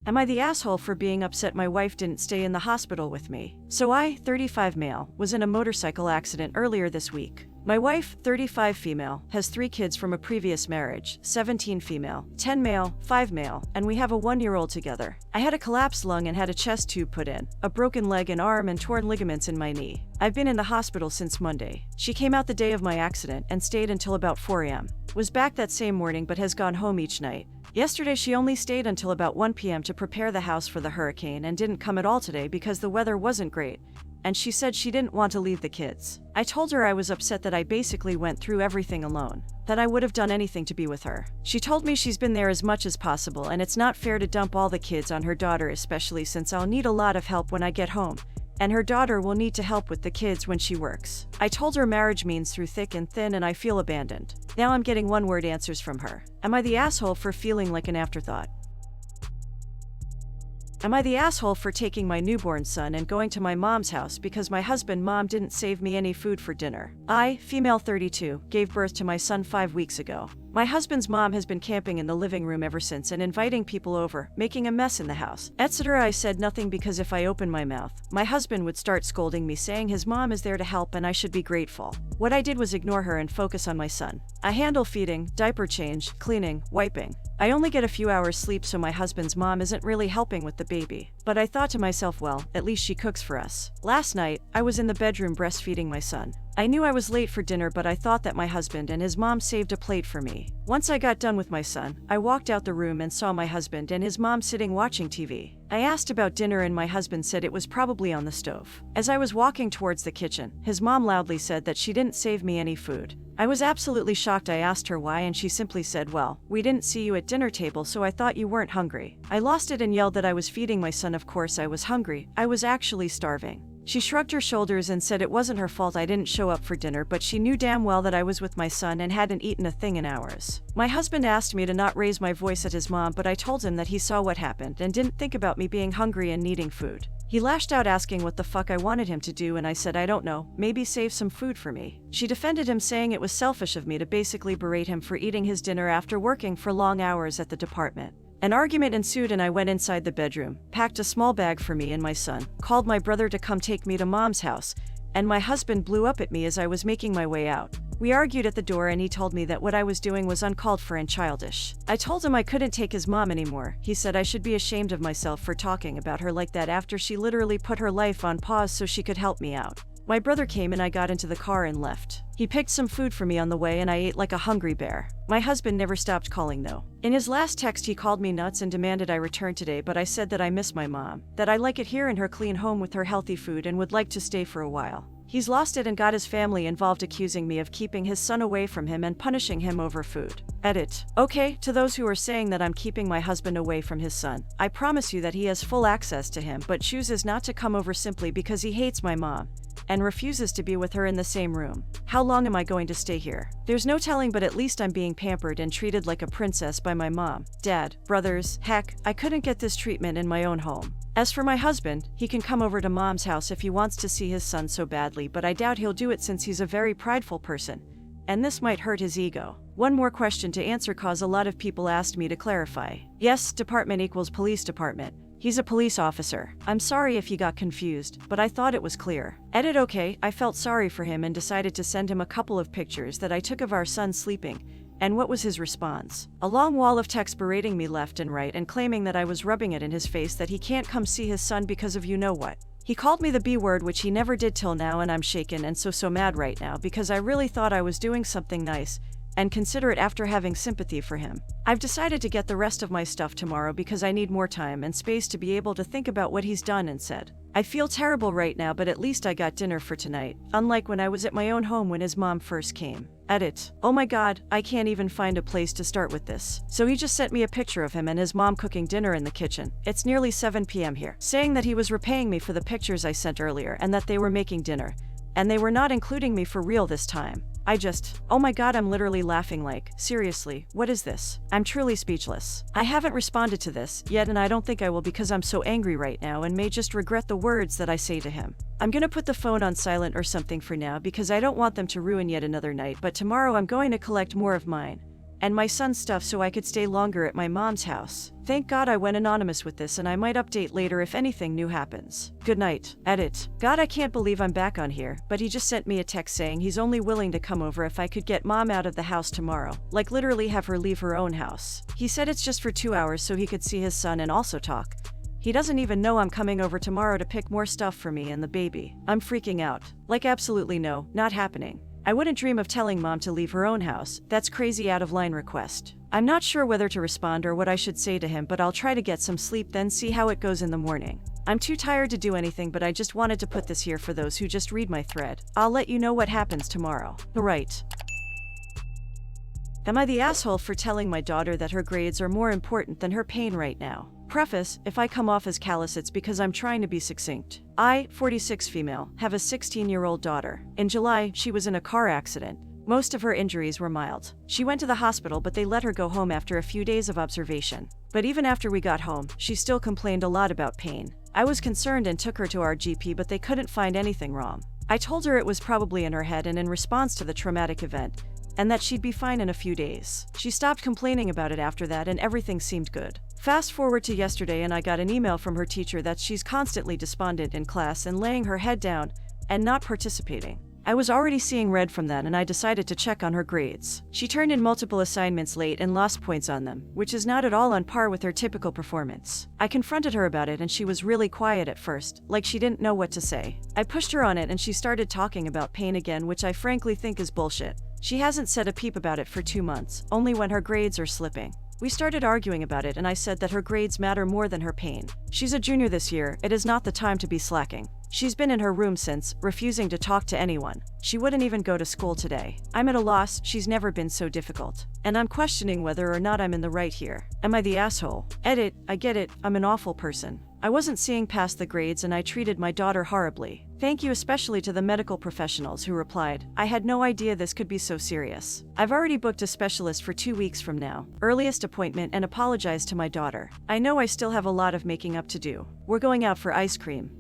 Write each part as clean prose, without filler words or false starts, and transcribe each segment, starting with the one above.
Am I the asshole for being upset my wife didn't stay in the hospital with me? So I, 35 male, was in a motorcycle accident earlier this week. My wife, 35 female, has 3 kids from a previous marriage, 17 female, 10 male, 5 male, and we have a 1-year-old together. I had a collapsed lung and had a chest tube put in, a broken leg and arm and torn ligaments in my knee. I've been in the hospital since Monday. She came out the day of my accident and stayed until about 4 a.m. Was back that same morning but has gone home each night. Yesterday she only stayed until about 1 p.m. to prepare the house for the hurricane and didn't come at all today because the weather wasn't great, and she said she didn't want to leave the kids. I told her I was upset that I basically went through everything alone, that I would have done anything to be with her. She told me she's been there as much as possible and it's not fair to dump all the kids on her daughter, especially since I'll need a lot of help when I get home, and her daughter will need to help with the kids when she works. I told her marriage means through thick and thin and I feel abandoned. Now I'm getting one-word answers from her. Am I the asshole for feeling like an afterthought? Am I the asshole for taking my newborn son and going to my mom's house because my husband mom didn't save me any food for dinner? I, female 32, gave birth to my son 5 weeks ago. My husband's mom has been camping in the living room ever since and inviting people over, making a mess in the house, etc. I said nothing because if I opened my mouth, my husband would start scolding me saying his mom is there to help and I should be grateful. What I did was ignore her and focus on my son. I handle feeding, diaper change, cleaning, wiping. I only get a few hours sleep so my husband's mom isn't really helping with the baby. But I thought to myself, well, at least she cooks for us. Last night, I was in the bedroom breastfeeding my son. I knew I was late for dinner but I thought that my husband and his mom saved a plate for me. Once I got done with my son, I walked out the room and saw my husband and his mom sitting watching TV. I asked about dinner and my husband said it was probably on the stove. As I was walking towards the kitchen, his mom loudly said that she didn't save me any food. I was absolutely shocked. I asked her why and she simply said, well, we didn't see you at dinner table so I thought you weren't hungry. I lost it and yelled that I was feeding my son. Of course I was hungry. I was actually starving. She shrugged her shoulders and said it wasn't her fault I didn't show up for dinner, but she knew damn well that I was with my son and hadn't eaten a thing in hours. My husband asked me to not raise my voice at his mom, but I told him that he saw what happened and didn't think about me being hungry and needing food. He lashed out asking what the fuck I wanted him to do and I said I don't know, maybe save some food for me. She defended him saying it was selfish of me to basically berate him for eating his dinner after working for long hours at the department. An argument ensued and I went inside the bedroom, packed a small bag for me and my son, called my brother to come take me to mom's house, and my husband blew up at me as I was making my way out. We argued at the door and he told me that what I was doing was uncalled for and childish. I told him I couldn't take his mom anymore. He said I should be ashamed of myself for talking about her like that after she literally put her life on pause so she could help me out. My brother came and I got into the car and left. He picked some food for me on the way and I ate like a hungry bear. My husband never stopped calling though. In his last text he called me nuts and demanded I return today, but I said that I miss my mom, that I like it here in her clean home with her healthy food and would like to stay for a while. He's lost it and got his family involved, accusing me of keeping his son away from him and punishing him over food. Edit. Okay, to those who are saying that I'm keeping my husband away from his son, I promise you that he has full access to him but chooses not to come over simply because he hates my mom and refuses to be with her in the same room. How long am I going to stay here? There's no telling, but at least I'm being pampered and treated like a princess by my mom, dad, brothers. Heck, I couldn't get this treatment in my own home. As for my husband, he can come over to mom's house if he wants to see his son so badly, but I doubt he'll do it since he's a very prideful person, and this might hurt his ego. One more question to answer cause a lot of people asked me to clarify. Yes, department equals police department. He's a police officer. I'm sorry if you got confused, but I thought it was clear. Edit. Okay, I felt sorry for him and decided to send him a couple of pictures that I took of our son sleeping. And what was his response? A long wall of text berating me left and right and claiming that I was rubbing it in his face that he can't come see his son because of you know what. He called me the B word, which he never did till now, and I'm shaken and so mad right now because I really thought I was doing something nice and considerate after having sympathy for him. I've decided to get the rest of my stuff tomorrow because I need more time and space to be able to think about what he's done and said. I feel terrible right now, but at least I got dinner for tonight, unlike when I was at my own home when his mom first came. Edit. Oh my god, I can't even find a place to start with this. So he just sent me a picture of him and his mom cooking dinner in the kitchen. It's nearly 7 p.m. here, saying that he was repaying me for the pictures I sent earlier and that they were making dinner, and they were not including me for real this time. Oh my god, I'm literally laughing like, seriously, what is this? I'm truly speechless. I haven't responded to this yet and I don't think I will because I'm so angry right now and may just regret the words that I say to him. I'm gonna put the phone on silent or something for now because I don't want them to ruin yet another night, but tomorrow I'm going to collect more of mine and my son's stuff so I could stay longer at my mom's house. Thank God I went anonymous with this, and I might update later if anything new happens. Good night. Edit. God, I can't believe I'm back on here, but he just sent me a text saying he's only willing to come over if I could get mom out of the house tomorrow. Like literally have her leave her own house. He said it's just for 2 hours so he could see his son and also talk. He doesn't even know I'm coming over tomorrow to pick more stuff for me and the baby. I'm freaking out. Like absolutely no, not happening. I wouldn't dream of telling mom to leave her own house. That's crazy out of line request. I'm not sure whether to respond or what I should say to him, but I'll try to get some sleep then see how it goes in the morning. I'm too tired to do anything, but I just wanted to put this here for those who just read my thread. I'll let you know what happens tomorrow. Right. Am I the asshole for telling my daughter that her grades are more important than her pain right now? Preface, if I come off as callous, it's because I'm trying to be succinct. I, 46 female, have a 16-year-old daughter. In July, she was in a car accident. Most of her injuries were mild. She went to the hospital, but they let her go home after a few days of observation. But even after we got home, she still complained a lot about pain. I was concerned and took her to our GP, but they couldn't find anything wrong. I told her it was probably in her head and in response to the traumatic event, and that she'd be fine in a few days. She stopped complaining about it after that, and everything seemed good. Fast forward to yesterday, and I got an email from her teacher that she's constantly despondent in class and laying her head down and not participating. I was already seeing red from that, and I decided to check on her grades. She turned in multiple assignments late and lost points on them, which is not at all on par with her typical performance. I confronted her about it, and she was really quiet at first, like she didn't know what to say. I pushed her on it, and she started talking about pain again, which I frankly think is bullshit. She hasn't said a peep about it for 2 months, only when her grades are slipping. We started arguing about it, and I said that her grades matter more than her pain. She's a junior this year. It is not the time to be slacking. She's been in her room since, refusing to talk to anyone. She wouldn't even go to school today. I'm at a loss. She's never been so difficult. And I'm questioning whether or not I'm in the right here. Am I the asshole? Edit. I get it. I'm an awful person. I wasn't seeing past the grades, and I treated my daughter horribly. Thank you especially to the medical professionals who replied. I had no idea this could be so serious. I've already booked a specialist for 2 weeks from now, earliest appointment, and apologized to my daughter. I know I still have a lot of making up to do. We're going out for ice cream.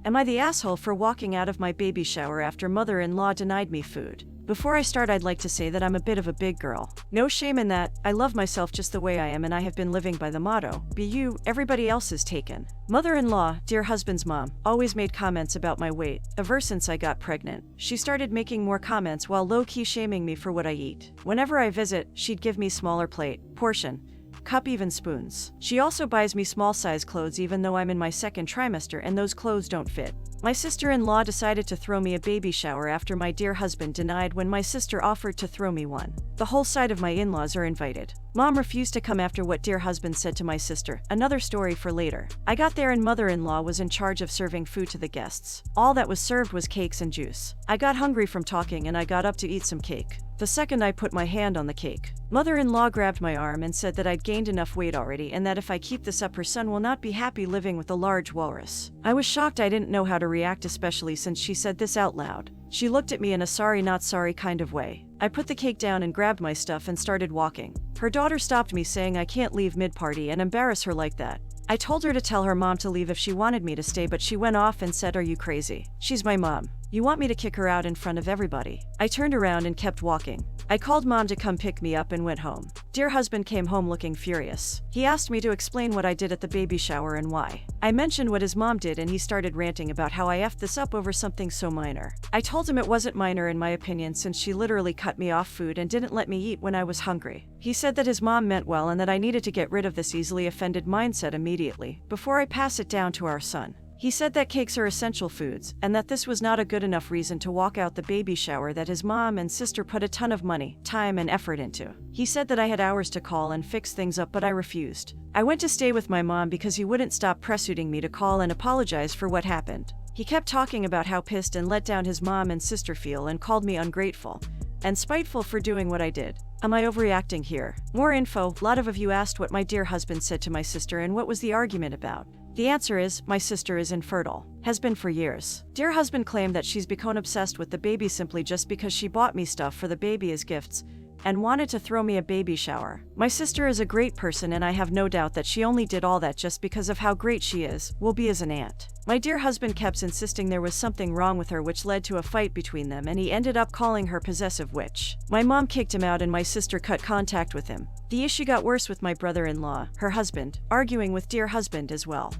Am I the asshole for walking out of my baby shower after mother-in-law denied me food? Before I start, I'd like to say that I'm a bit of a big girl. No shame in that. I love myself just the way I am, and I have been living by the motto, be you, everybody else is taken. Mother-in-law, dear husband's mom, always made comments about my weight, ever since I got pregnant. She started making more comments while low-key shaming me for what I eat. Whenever I visit, she'd give me smaller plate, portion, cup, even spoons. She also buys me small size clothes even though I'm in my second trimester and those clothes don't fit. My sister-in-law decided to throw me a baby shower after my dear husband denied when my sister offered to throw me one. The whole side of my in-laws are invited. Mom refused to come after what dear husband said to my sister. Another story for later. I got there and mother-in-law was in charge of serving food to the guests. All that was served was cakes and juice. I got hungry from talking and I got up to eat some cake. The second I put my hand on the cake, mother-in-law grabbed my arm and said that I'd gained enough weight already and that if I keep this up, her son will not be happy living with a large walrus. I was shocked. I didn't know how to react, especially since she said this out loud. She looked at me in a sorry not sorry kind of way. I put the cake down and grabbed my stuff and started walking. Her daughter stopped me, saying I can't leave mid-party and embarrass her like that. I told her to tell her mom to leave if she wanted me to stay, but she went off and said, "Are you crazy? She's my mom. You want me to kick her out in front of everybody?" I turned around and kept walking. I called mom to come pick me up and went home. Dear husband came home looking furious. He asked me to explain what I did at the baby shower and why. I mentioned what his mom did and he started ranting about how I effed this up over something so minor. I told him it wasn't minor in my opinion, since she literally cut me off food and didn't let me eat when I was hungry. He said that his mom meant well and that I needed to get rid of this easily offended mindset immediately, before I pass it down to our son. He said that cakes are essential foods, and that this was not a good enough reason to walk out the baby shower that his mom and sister put a ton of money, time, and effort into. He said that I had hours to call and fix things up, but I refused. I went to stay with my mom because he wouldn't stop pressuring me to call and apologize for what happened. He kept talking about how pissed and let down his mom and sister feel and called me ungrateful and spiteful for doing what I did. Am I overreacting here? More info. A lot of you asked what my dear husband said to my sister and what was the argument about. The answer is, my sister is infertile. Has been for years. Dear husband claimed that she's become obsessed with the baby simply just because she bought me stuff for the baby as gifts, and wanted to throw me a baby shower. My sister is a great person and I have no doubt that she only did all that just because of how great she will be as an aunt. My dear husband kept insisting there was something wrong with her, which led to a fight between them, and he ended up calling her possessive witch. My mom kicked him out and my sister cut contact with him. The issue got worse with my brother-in-law, her husband, arguing with dear husband as well.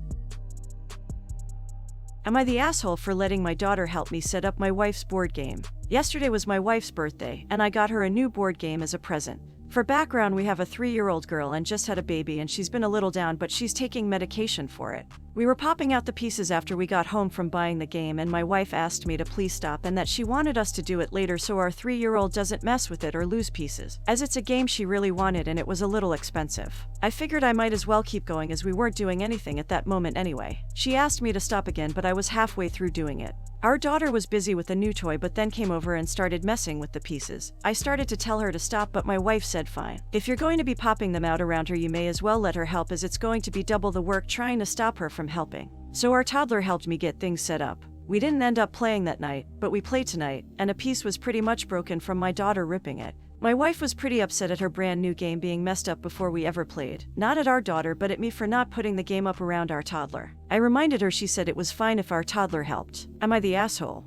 Am I the asshole for letting my daughter help me set up my wife's board game? Yesterday was my wife's birthday, and I got her a new board game as a present. For background, we have a 3-year-old girl and just had a baby, and she's been a little down, but she's taking medication for it. We were popping out the pieces after we got home from buying the game, and my wife asked me to please stop and that she wanted us to do it later so our 3-year-old doesn't mess with it or lose pieces, as it's a game she really wanted and it was a little expensive. I figured I might as well keep going as we weren't doing anything at that moment anyway. She asked me to stop again, but I was halfway through doing it. Our daughter was busy with a new toy but then came over and started messing with the pieces. I started to tell her to stop, but my wife said fine. If you're going to be popping them out around her, you may as well let her help, as it's going to be double the work trying to stop her from helping. So our toddler helped me get things set up. We didn't end up playing that night, but we played tonight, and a piece was pretty much broken from my daughter ripping it. My wife was pretty upset at her brand new game being messed up before we ever played. Not at our daughter, but at me for not putting the game up around our toddler. I reminded her, she said it was fine if our toddler helped. Am I the asshole?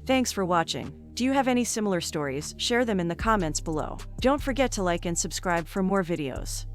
Thanks for watching. Do you have any similar stories? Share them in the comments below. Don't forget to like and subscribe for more videos.